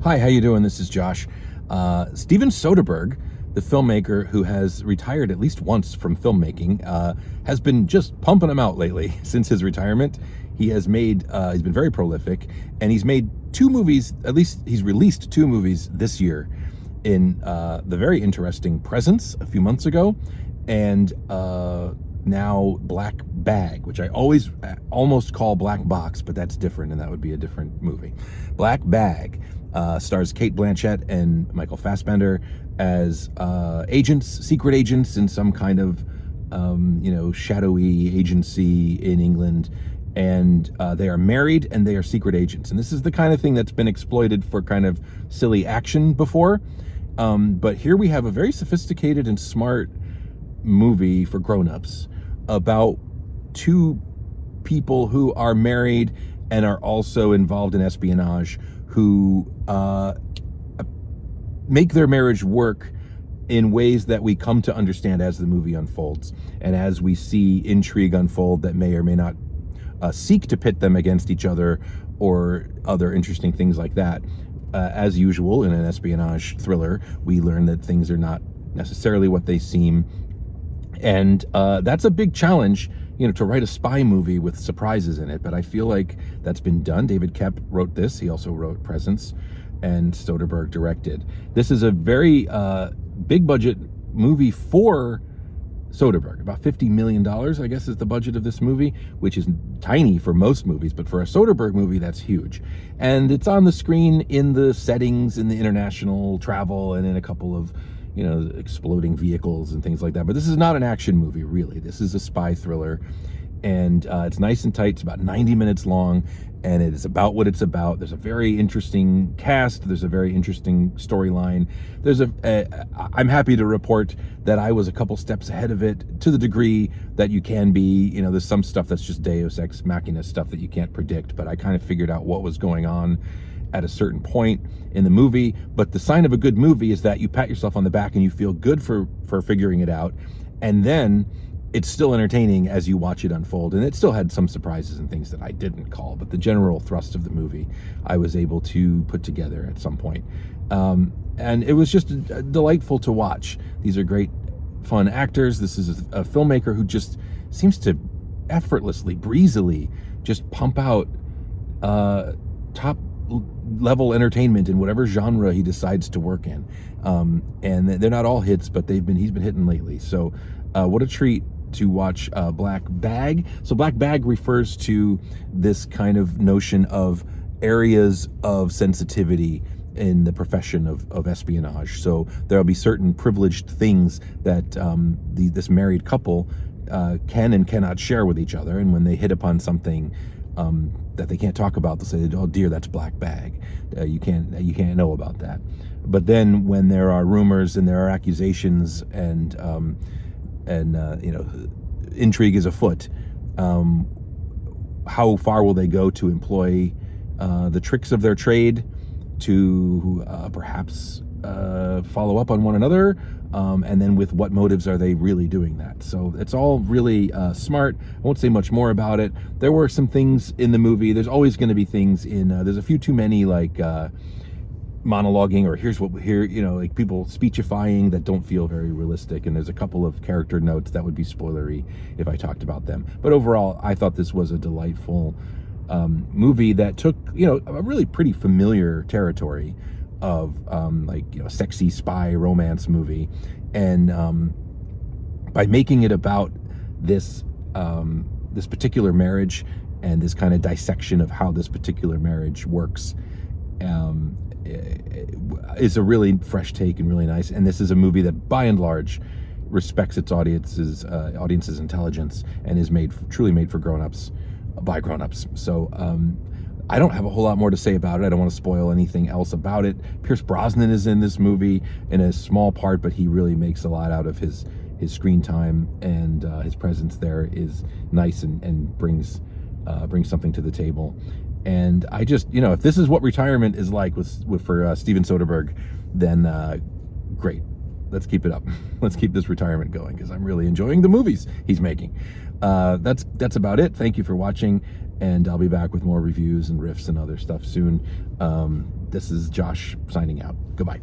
Hi, how you doing? This is Josh. Steven Soderbergh, the filmmaker who has retired at least once from filmmaking, has been just pumping them out lately since his retirement. He has made, he's been very prolific, and he's made two movies, at least he's released two movies this year in the very interesting Presence a few months ago, and now Black Bag, which I always almost call Black Box, but that's different, and that would be a different movie. Black Bag stars Cate Blanchett and Michael Fassbender as agents, secret agents in some kind of shadowy agency in England, and they are married and they are secret agents. And this is the kind of thing that's been exploited for kind of silly action before. But here we have a very sophisticated and smart movie for grown-ups about two people who are married and are also involved in espionage, who make their marriage work in ways that we come to understand as the movie unfolds, and as we see intrigue unfold that may or may not seek to pit them against each other or other interesting things like that. As usual in an espionage thriller, we learn that things are not necessarily what they seem. And that's a big challenge, to write a spy movie with surprises in it. But I feel like that's been done. David Koepp wrote this. He also wrote Presence, and Soderbergh directed. This is a very big budget movie for Soderbergh. About $50 million, I guess, is the budget of this movie, which is tiny for most movies, but for a Soderbergh movie, that's huge. And it's on the screen in the settings, in the international travel, and in a couple of exploding vehicles and things like that. But this is not an action movie, really. This is a spy thriller, and it's nice and tight. It's about 90 minutes long, and it is about what it's about. There's a very interesting cast. There's a very interesting storyline. I'm happy to report that I was a couple steps ahead of it, to the degree that you can be. There's some stuff that's just Deus Ex Machina stuff that you can't predict, but I kind of figured out what was going on at a certain point in the movie. But the sign of a good movie is that you pat yourself on the back and you feel good for figuring it out, and then it's still entertaining as you watch it unfold. And it still had some surprises and things that I didn't call, but the general thrust of the movie I was able to put together at some point. And it was just delightful to watch. These are great, fun actors. This is a filmmaker who just seems to effortlessly, breezily just pump out top level entertainment in whatever genre he decides to work in. And they're not all hits, but he's been hitting lately. So what a treat to watch Black Bag. So Black Bag refers to this kind of notion of areas of sensitivity in the profession of espionage. So there'll be certain privileged things that this married couple can and cannot share with each other, and when they hit upon something that they can't talk about, they'll say, "Oh dear, that's Black Bag. You can't know about that." But then when there are rumors and there are accusations and intrigue is afoot, how far will they go to employ the tricks of their trade to perhaps follow up on one another, and then with what motives are they really doing that? So it's all really smart. I won't say much more about it. There were some things in the movie. There's always going to be things in there's a few too many monologuing, or like people speechifying that don't feel very realistic, and there's a couple of character notes that would be spoilery if I talked about them. But overall, I thought this was a delightful movie that took a really pretty familiar territory of sexy spy romance movie, and by making it about this particular marriage and this kind of dissection of how this particular marriage works, is a really fresh take and really nice. And this is a movie that by and large respects its audience's intelligence and is truly made for grown-ups by grown-ups. So I don't have a whole lot more to say about it. I don't want to spoil anything else about it. Pierce Brosnan is in this movie in a small part, but he really makes a lot out of his screen time, and his presence there is nice and brings something to the table. And I just, if this is what retirement is like for Steven Soderbergh, then great. Let's keep it up. Let's keep this retirement going, because I'm really enjoying the movies he's making. That's about it. Thank you for watching, and I'll be back with more reviews and riffs and other stuff soon. This is Josh signing out. Goodbye.